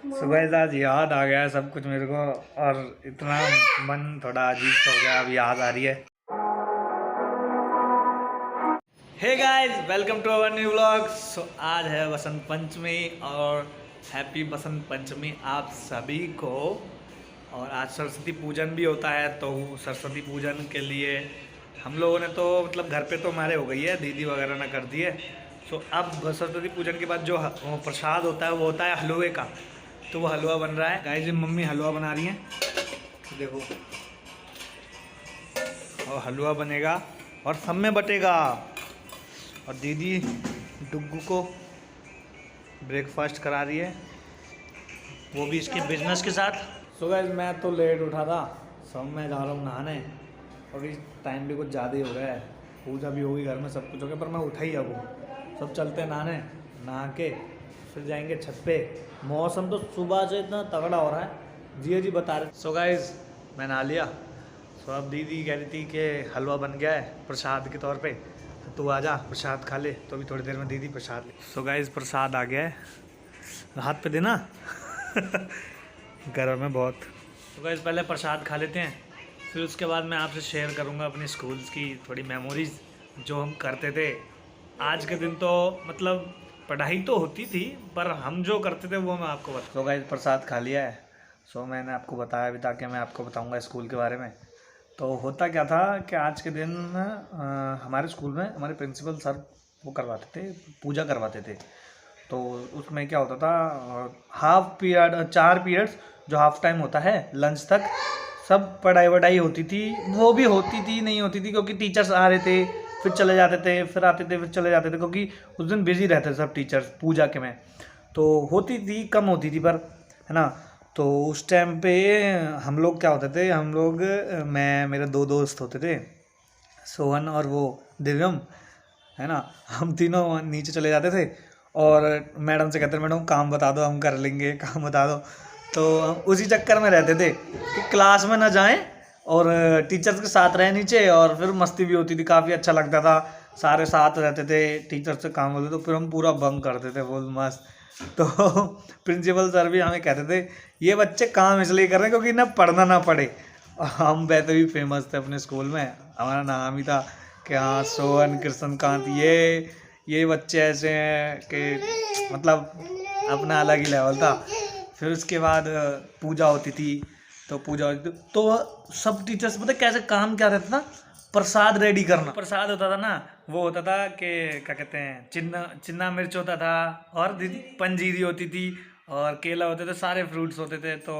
सुबह आज याद आ गया सब कुछ मेरे को। और इतना मन थोड़ा अजीब सा हो गया, अब याद आ रही है। Hey guys, welcome to our new vlog. So आज है बसंत पंचमी और हैप्पी बसंत पंचमी आप सभी को। और आज सरस्वती पूजन भी होता है, तो सरस्वती पूजन के लिए हम लोगों ने तो मतलब घर पे तो हमारे हो गई है, दीदी वगैरह ने कर दी है। सो अब सरस्वती पूजन के बाद जो वो प्रसाद होता है वो होता है हलवे का। तो वो हलवा बन रहा है गाइस, मम्मी हलवा बना रही हैं, देखो। और हलवा बनेगा और सब में बटेगा। और दीदी डुग्गू को ब्रेकफास्ट करा रही है, वो भी इसके बिजनेस के साथ। सो गाइस, मैं तो लेट उठा था, सब मैं जा रहा हूँ नहाने। और इस टाइम भी कुछ ज़्यादा ही हो गया है, पूजा भी होगी, घर में सब कुछ हो गया, पर मैं उठा ही अब हूँ। सब चलते हैं नहाने, नहा के फिर जाएंगे छत पे। मौसम तो सुबह से इतना तगड़ा हो रहा है, जी जी बता रहे। सो गाइस, मैं नहा लिया। सो अब दीदी कह रही थी कि हलवा बन गया है प्रसाद के तौर पे, तो तू आ जा प्रसाद खा ले। तो अभी थोड़ी देर में दीदी प्रसाद ले। सो गाइस, प्रसाद आ गया है, हाथ पे देना गर्म है बहुत। तो गाइस पहले प्रसाद खा लेते हैं, फिर उसके बाद मैं आपसे शेयर करूंगा अपनी स्कूल्स की थोड़ी मेमोरीज जो हम करते थे। आज के दिन तो मतलब पढ़ाई तो होती थी, पर हम जो करते थे वो मैं आपको बता। तो गाइस प्रसाद खा लिया है। सो मैंने आपको बताया भी था कि मैं आपको बताऊंगा स्कूल के बारे में। तो होता क्या था कि आज के दिन हमारे स्कूल में हमारे प्रिंसिपल सर वो करवाते थे, पूजा करवाते थे। तो उसमें क्या होता था, हाफ पीरियड 4 पीरियड्स जो हाफ टाइम होता है लंच तक, सब पढ़ाई वढ़ाई होती थी। वो भी होती थी नहीं होती थी, क्योंकि टीचर्स आ रहे थे फिर चले जाते थे, फिर आते थे फिर चले जाते थे, क्योंकि उस दिन बिजी रहते थे सब टीचर्स पूजा के में। तो होती थी, कम होती थी पर, है ना। तो उस टाइम पे हम लोग क्या होते थे, हम लोग मैं मेरे 2 दोस्त होते थे, सोहन और वो दिव्यम, है ना। हम तीनों नीचे चले जाते थे और मैडम से कहते थे मैडम काम बता दो, हम कर लेंगे, काम बता दो। तो हम उसी चक्कर में रहते थे कि क्लास में ना जाएं और टीचर्स के साथ रहे नीचे। और फिर मस्ती भी होती थी, काफ़ी अच्छा लगता था, सारे साथ रहते थे, टीचर से काम होते तो फिर हम पूरा बंक करते थे फुल मस्त। तो प्रिंसिपल सर भी हमें कहते थे ये बच्चे काम इसलिए कर रहे हैं क्योंकि ना पढ़ना ना पड़े। और हम वैसे भी फेमस थे अपने स्कूल में, हमारा नाम ही था कि हाँ सोहन कृष्णकांत, ये बच्चे ऐसे हैं कि मतलब अपना अलग ही लेवल था। फिर उसके बाद पूजा होती थी, तो पूजा होती थी तो सब टीचर्स पता कैसे काम क्या रहता था, प्रसाद रेडी करना। प्रसाद होता था ना, वो होता था कि क्या कहते हैं, चिन्ना मिर्च होता था, और दीदी पंजीरी होती थी, और केला होते थे, सारे फ्रूट्स होते थे। तो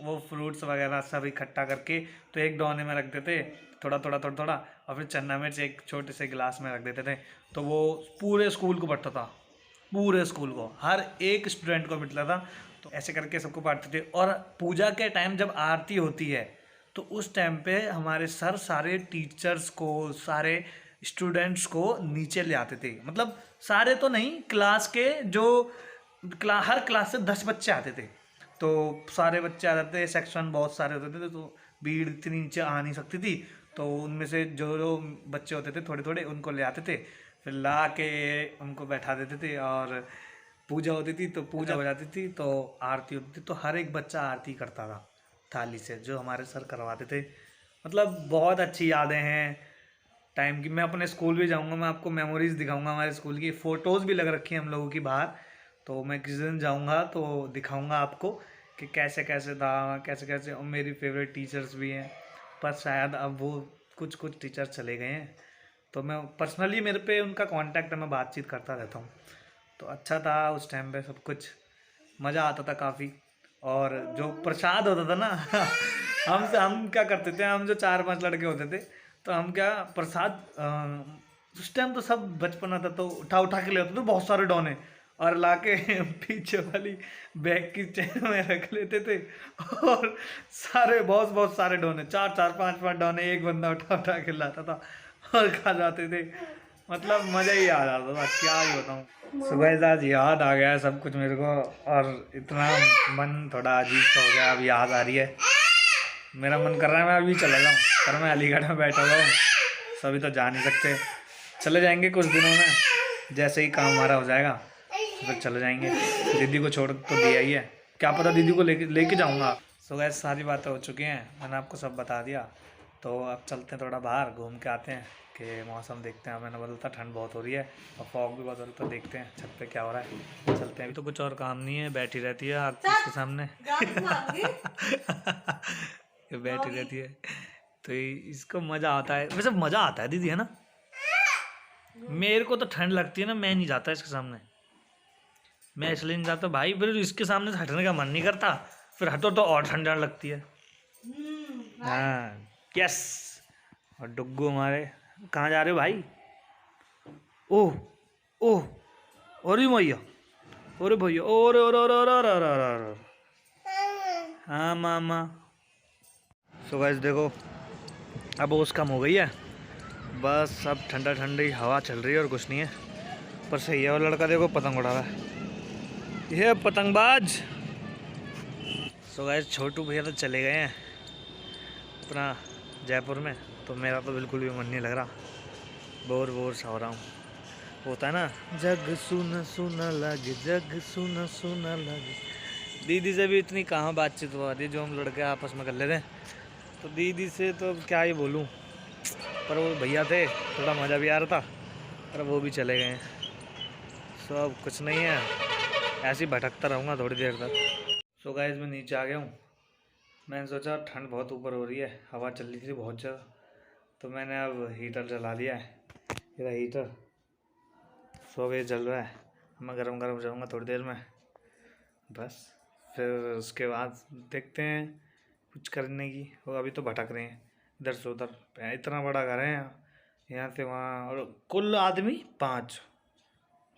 वो फ्रूट्स वगैरह सब इकट्ठा करके तो एक डोने में रख देते, थोड़ा थोड़ा थोड़ा थोड़ा, और फिर चन्ना मिर्च एक छोटे से गिलास में रख देते थे। तो वो पूरे स्कूल को बंटता था, पूरे स्कूल को, हर एक स्टूडेंट को मिलता था। तो ऐसे करके सबको बांटते थे। और पूजा के टाइम जब आरती होती है तो उस टाइम पे हमारे सर सारे टीचर्स को, सारे स्टूडेंट्स को नीचे ले आते थे। मतलब सारे तो नहीं, क्लास के जो हर क्लास से 10 बच्चे आते थे, तो सारे बच्चे आ जाते थे, सेक्शन बहुत सारे होते थे, तो भीड़ इतनी नीचे आ नहीं सकती थी। तो उनमें से जो जो बच्चे होते थे थोड़े थोड़े, उनको ले आते थे, फिर ला के उनको बैठा देते थे। और पूजा होती थी, तो पूजा हो जाती थी, तो आरती होती थी, तो हर एक बच्चा आरती करता था थाली से, जो हमारे सर करवाते थे। मतलब बहुत अच्छी यादें हैं टाइम की। मैं अपने स्कूल भी जाऊंगा, मैं आपको मेमोरीज दिखाऊंगा, हमारे स्कूल की फ़ोटोज़ भी लग रखी हैं हम लोगों की बाहर। तो मैं किसी दिन जाऊंगा तो दिखाऊंगा आपको कि कैसे कैसे था, कैसे कैसे। और मेरी फेवरेट टीचर्स भी हैं, पर शायद अब वो कुछ कुछ टीचर्स चले गए हैं। तो मैं पर्सनली, मेरे पे उनका कांटेक्ट है, मैं बातचीत करता रहता हूँ। तो अच्छा था उस टाइम पे, सब कुछ मज़ा आता था काफ़ी। और जो प्रसाद होता था ना हम क्या करते थे, हम जो 4-5 लड़के होते थे, तो हम क्या प्रसाद उस टाइम तो सब बचपना था, तो उठा उठा के ले आते थे बहुत सारे डोने, और लाके पीछे वाली बैग की चेन में रख लेते थे। और सारे बहुत बहुत सारे डोने, 4-4 5-5 डोने एक बंदा उठा उठा के लाता था और खा जाते थे। मतलब मज़ा ही आ जाता था, क्या ही बताऊँ। सुबह आज याद आ गया सब कुछ मेरे को, और इतना मन थोड़ा अजीब सा हो गया, अब याद आ रही है। मेरा मन कर रहा है मैं अभी चला जाऊँ, पर मैं अलीगढ़ में बैठा हुआ हूँ, सभी तो जा नहीं सकते। चले जाएंगे कुछ दिनों में, जैसे ही काम हमारा हो जाएगा तो फिर चले जाएंगे। दीदी को छोड़ तो दिया ही है, क्या पता दीदी को लेके जाऊँगा। सो गाइस सारी बातें हो चुकी हैं, मैंने आपको सब बता दिया। तो अब चलते हैं थोड़ा बाहर घूम के आते हैं कि मौसम देखते हैं। मैंने बोला था ठंड बहुत हो रही है और फॉग भी बहुत हो रही है, तो देखते हैं छत पे क्या हो रहा है। चलते हैं। अभी तो कुछ और काम नहीं है, बैठी रहती है आग के सामने ये बैठी रहती है, तो इसको मज़ा आता है। वैसे मज़ा आता है दीदी, है ना? मेरे को तो ठंड लगती है ना, मैं नहीं जाता इसके सामने। मैं इसलिए नहीं जाता भाई, फिर इसके सामने से हटने का मन नहीं करता, फिर हटो तो और ठंड लगती है। हाँ यस। और डुग्गू हमारे कहाँ जा रहे हो भाई? ओह ओह, अरे भैया, अरे भैया, और हाँ मामा। सो गाइस देखो, अब ओस कम हो गई है, बस अब ठंडा ठंडी हवा चल रही है और कुछ नहीं है। पर सही है, और लड़का देखो पतंग उड़ा रहा है, ये पतंगबाज। सो गाइस छोटू भैया तो चले गए हैं अपना जयपुर में, तो मेरा तो बिल्कुल भी मन नहीं लग रहा, बोर बोर सा हो रहा हूँ। होता है ना, जग सुना सुना लगे, जग सुना सुना लगे। दीदी से भी इतनी कहाँ बातचीत हुआ थी जो हम लड़के आपस में कर लेते हैं, तो दीदी से तो क्या ही बोलूँ। पर वो भैया थे, थोड़ा मज़ा भी आ रहा था, पर वो भी चले गए। सो अब कुछ नहीं है, ऐसे ही भटकता रहूँगा थोड़ी देर तक। सो गाइस मैं नीचे आ गया हूँ। मैंने सोचा ठंड बहुत ऊपर हो रही है, हवा चल रही थी बहुत ज़्यादा, तो मैंने अब हीटर जला लिया है। मेरा हीटर सो गए जल रहा है, मैं गरम गरम जाऊँगा थोड़ी देर में, बस फिर उसके बाद देखते हैं कुछ करने की। और अभी तो भटक रहे हैं इधर से उधर, इतना बड़ा घर है यहाँ से वहाँ, और कुल आदमी 5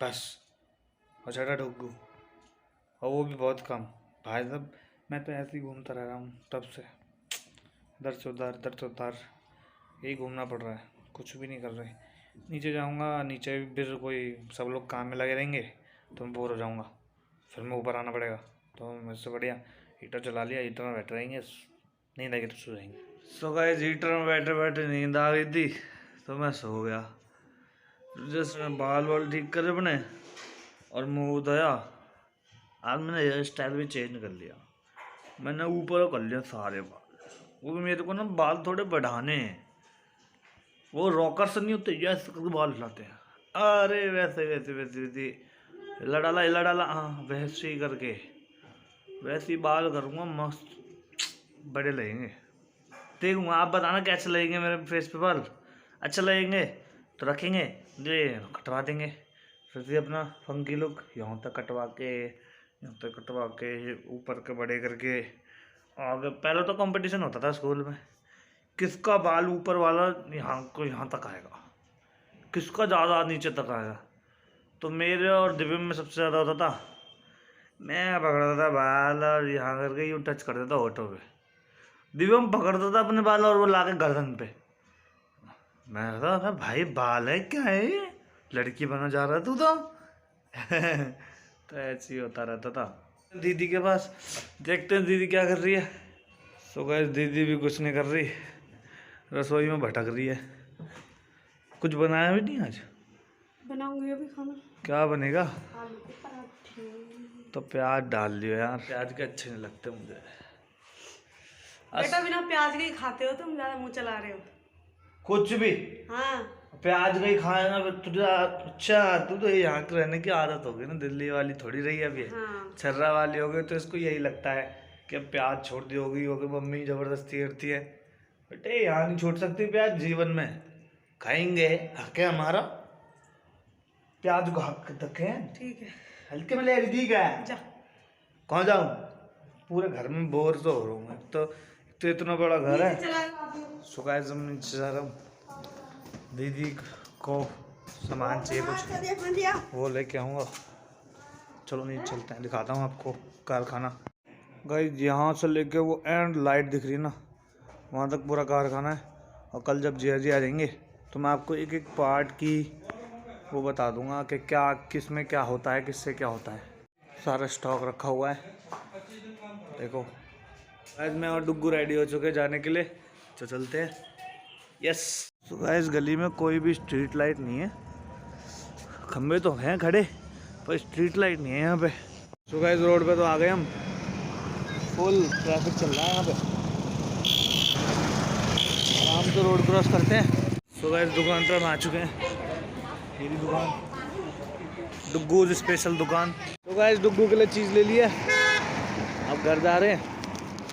बस, और छठा डुग्गू, और वो भी बहुत कम। भाई साहब मैं तो ऐसे ही घूमता रह रहा हूँ तब से, इधर से उधर इधर से उधर, यही घूमना पड़ रहा है, कुछ भी नहीं कर रहे। नीचे जाऊँगा, नीचे फिर कोई सब लोग काम में लगे रहेंगे तो मैं बोर हो जाऊँगा, फिर मैं ऊपर आना पड़ेगा। तो मुझसे बढ़िया हीटर चला लिया, हीटर में बैठे रहेंगे, नींद आएगी तो सो जाएंगे। सो गाइस हीटर में बैठे बैठे नींद आ गई थी तो मैं सो गया। जस्ट मैं बाल वाल ठीक करे अपने और मुँह धोया। आज मैंने हेयर स्टाइल भी चेंज कर लिया, मैंने ऊपर कर लिया सारे बाल। वो भी मेरे को ना बाल थोड़े बढ़ाने हैं, वो रॉकर से नहीं होते, ऐसे करके बाल हिलाते हैं, अरे वैसे वैसे वैसे वैसे हिला डाला, हाँ वैसे ही करके वैसे ही बाल करूँगा, मस्त बड़े लगेंगे। देखूँगा, आप बताना कैसे लगेंगे मेरे फेस पे बाल। अच्छा लगेंगे तो रखेंगे, ये कटवा देंगे फिर से अपना फंकी लुक, यहाँ तक कटवा के, यहाँ तक कटवा के, ऊपर के बड़े करके। आगे पहले तो कंपटीशन होता था स्कूल में, किसका बाल ऊपर वाला यहाँ को यहाँ तक आएगा, किसका ज़्यादा नीचे तक आएगा। तो मेरे और दिव्य में सबसे ज़्यादा होता था, मैं पकड़ता था बाल और यहाँ करके यूँ टच कर देता होठों पे, दिव्यम पकड़ता था अपने बाल और वो ला के गर्दन पे। मैं कहता था भाई बाल है क्या है ये, लड़की बना जा रहा तू तो तो ऐसे ही होता रहता था। दीदी के पास देखते हैं दीदी क्या कर रही है। सो गाइस दीदी भी कुछ नहीं कर रही, रसोई में भटक रही है। कुछ बनाया भी नहीं आज? बनाऊंगी अभी खाना। क्या बनेगा? आलू के पराठे। तो प्याज डाल लियो यार, प्याज के अच्छे नहीं लगते मुझे। बेटा बिना प्याज के ही खाते हो तुम, ज्यादा मुंह चला रहे हो। कुछ भी हाँ प्याज का ही खाएगा तुझे। अच्छा तू तो यहाँ के रहने की आदत होगी ना, दिल्ली वाली थोड़ी रही है अभी। हाँ। छर्रा वाली हो गई तो इसको यही लगता है कि अब प्याज छोड़ दी होगी, मम्मी जबरदस्ती करती है। बेटे यहाँ नहीं छोड़ सकती प्याज, जीवन में खाएंगे, हक है हमारा, प्याज को हक तक है। ठीक है, हल्के में ले रही थी क्या? जा। कहाँ जाऊँ, पूरे घर में बोर तो हो रहा हूँ। तो इतना बड़ा घर है। सुखाए जब नीचे जा रहा हूँ, दीदी को सामान चाहिए कुछ, वो लेके आऊँगा। चलो नीचे चलते हैं, दिखाता हूँ आपको कारखाना। गाइस यहाँ से लेके वो एंड लाइट दिख रही है ना, वहाँ तक पूरा कारखाना है। और कल जब जिया जी आ जाएंगे तो मैं आपको एक एक पार्ट की वो बता दूंगा कि क्या किस में क्या होता है, किससे क्या होता है। सारा स्टॉक रखा हुआ है देखो। आज मैं और डुग्गू रेडी हो चुके जाने के लिए, तो चलते हैं। यस। तो गाइस गली में कोई भी स्ट्रीट लाइट नहीं है, खंबे तो हैं खड़े पर स्ट्रीट लाइट नहीं है यहाँ पे। तो गाइस रोड पे तो आ गए हम, फुल ट्रैफिक चल रहा है यहाँ पे, आराम से रोड क्रॉस करते हैं। सो गाइस दुकान पर हम आ चुके हैं, मेरी दुकान डुग्गू स्पेशल दुकान। तो गाइस डुग्गू के लिए चीज़ ले लिया, अब घर जा रहे हैं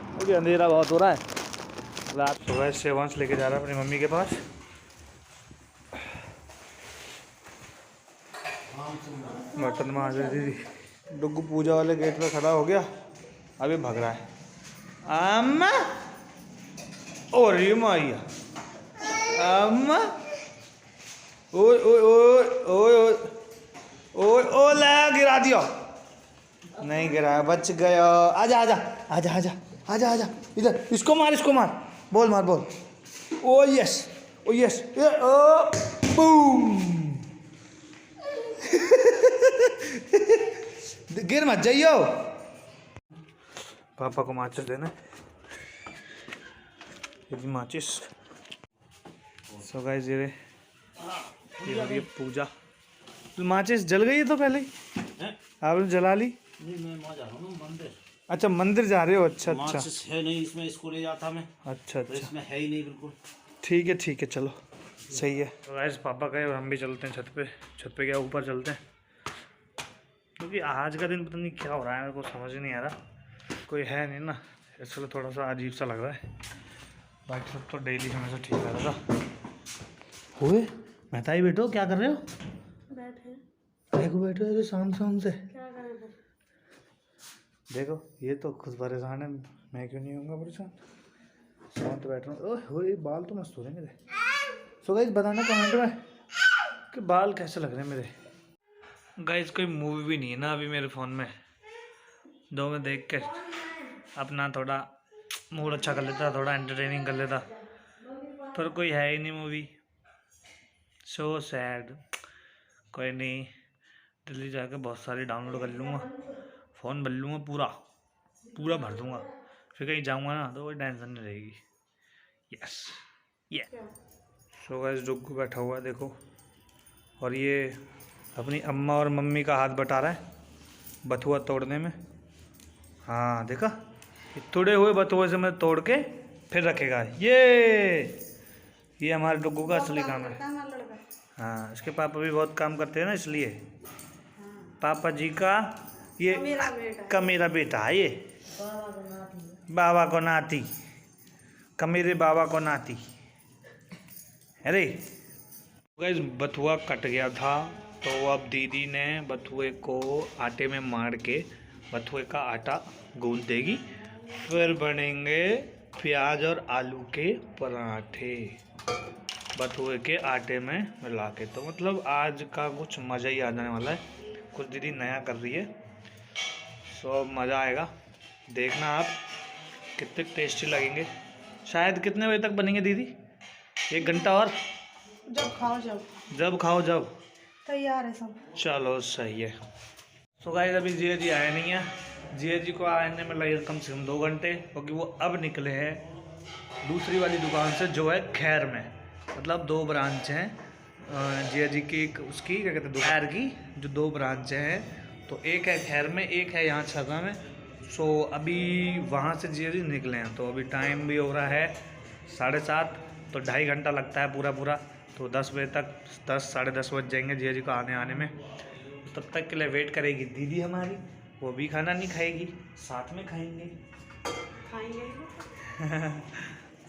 क्योंकि अंधेरा बहुत हो रहा है रात। तो गाइस सेवांश लेके जा रहा है अपनी मम्मी के पास। बर्तन मांज रही थी, डुग्गू पूजा वाले गेट पे खड़ा हो गया, अभी भाग रहा है। अम्मा और ये माइया, अम्मा ओए ओए ओए ओए ओए ओए ला गिरा दिया, नहीं गिराया, बच गया। आजा आजा आजा आजा आजा आजा इधर, इसको मार बोल मार बोल। ओ यस ओ बूम गिर मत जाइयो। पापा को माचिस देना, ये माचिस। सो गाइस ये हो रही है पूजा। माचिस जल गई है तो पहले ही आपने जला ली? नहीं, मैं वहाँ जा रहा हूँ मंदिर। अच्छा मंदिर जा रहे हो, अच्छा अच्छा। माचिस है नहीं इसमें, इसको ले जाता मैं। अच्छा तो अच्छा इसमें है ही नहीं बिल्कुल। ठीक है चलो सही है। तो गाइस पापा गए और हम भी चलते हैं छत पे क्या ऊपर चलते हैं, क्योंकि आज का दिन पता नहीं क्या हो रहा है, मेरे को समझ ही नहीं आ रहा, कोई है नहीं ना, इसलिए थोड़ा सा अजीब सा लग रहा है। बाकी सब तो डेली हमेशा ठीक रहेगा। हुए मेहताई बेटो क्या कर रहे हो? बैठे हो शाम से। देखो ये तो खुद परेशान है, मैं क्यों नहीं होऊंगा परेशान, शांत बैठ रहा हूँ। ओए बाल तो मस्त हो रहे मेरे। सो गाइस बताना कमेंट में कि बाल कैसे लग रहे हैं मेरे। गाइस कोई मूवी भी नहीं है ना अभी मेरे फ़ोन में, दो में देख कर अपना थोड़ा मूड अच्छा कर लेता, थोड़ा एंटरटेनिंग कर लेता, पर कोई है ही नहीं मूवी। So sad. कोई नहीं, दिल्ली जाकर बहुत सारी डाउनलोड कर लूँगा, फ़ोन भर लूँगा, पूरा भर दूँगा, फिर कहीं जाऊँगा ना तो कोई टेंशन नहीं रहेगी। यस ये। सो गाइस डुग्गू बैठा हुआ है देखो, और ये अपनी अम्मा और मम्मी का हाथ बटा रहा है बथुआ तोड़ने में। हाँ देखा, तोड़े हुए बथुए से मैं तोड़ के फिर रखेगा। ये हमारे डुग्गू का असली काम है। हाँ इसके पापा भी बहुत काम करते हैं ना, इसलिए पापा जी का ये मेरा बेटा है, ये बाबा को नाती, मेरे बाबा को नाती। अरे गाइस बथुआ कट गया था, तो अब दीदी ने बथुए को आटे में मार के बथुए का आटा गूंद देगी, फिर बनेंगे प्याज और आलू के पराठे बथुए के आटे में मिला के। तो मतलब आज का कुछ मज़ा ही आ जाने वाला है, कुछ दीदी नया कर रही है, सो मज़ा आएगा। देखना आप कितने टेस्टी लगेंगे। शायद कितने बजे तक बनेंगे दीदी? 1 घंटा और? जब खाओ जब तैयार है सब। चलो सही है। सो गाइस अभी जिया जी आए नहीं है, जिया जी को आने में लगे कम से कम 2 घंटे, क्योंकि वो अब निकले हैं दूसरी वाली दुकान से जो है खैर में। मतलब 2 ब्रांच हैं जिया जी की, उसकी क्या कहते हैं खैर की, जो 2 ब्रांच हैं, तो एक है खैर में, एक है यहाँ छर्रा में। सो अभी वहाँ से जिया जी निकले हैं, तो अभी टाइम भी हो रहा है 7:30, तो 2.5 घंटा लगता है पूरा। तो 10 बजे तक 10 साढ़े 10 बज जाएंगे जिया जी को आने में। तब तक के लिए वेट करेगी दीदी हमारी, वो भी खाना नहीं खाएगी, साथ में खाएंगे।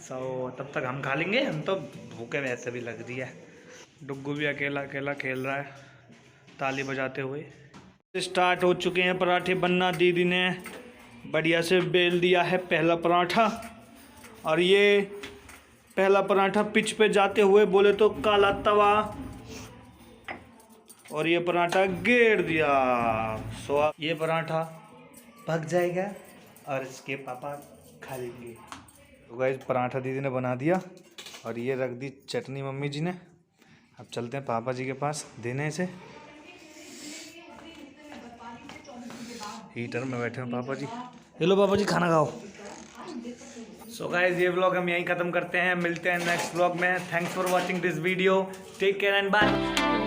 सो तब तक हम खा लेंगे, हम तो भूखे वैसे भी लग रही है। डुग्गू भी अकेला खेल रहा है ताली बजाते हुए। स्टार्ट हो चुके हैं पराठे बनना, दीदी ने बढ़िया से बेल दिया है पहला पराठा, और ये पहला पराठा पिच पे जाते हुए बोले तो काला तवा, और ये पराठा गेर दिया। सो ये पराठा पक जाएगा और इसके पापा खा लेंगे। तो गाइस पराठा दीदी ने बना दिया, और ये रख दी चटनी मम्मी जी ने। अब चलते हैं पापा जी के पास देने इसे। हीटर में बैठे हैं पापा जी। ये लो पापा जी खाना खाओ। सो गाइस ये व्लॉग हम यहीं ख़त्म करते हैं, मिलते हैं नेक्स्ट व्लॉग में। Thanks for watching this video, take care and bye.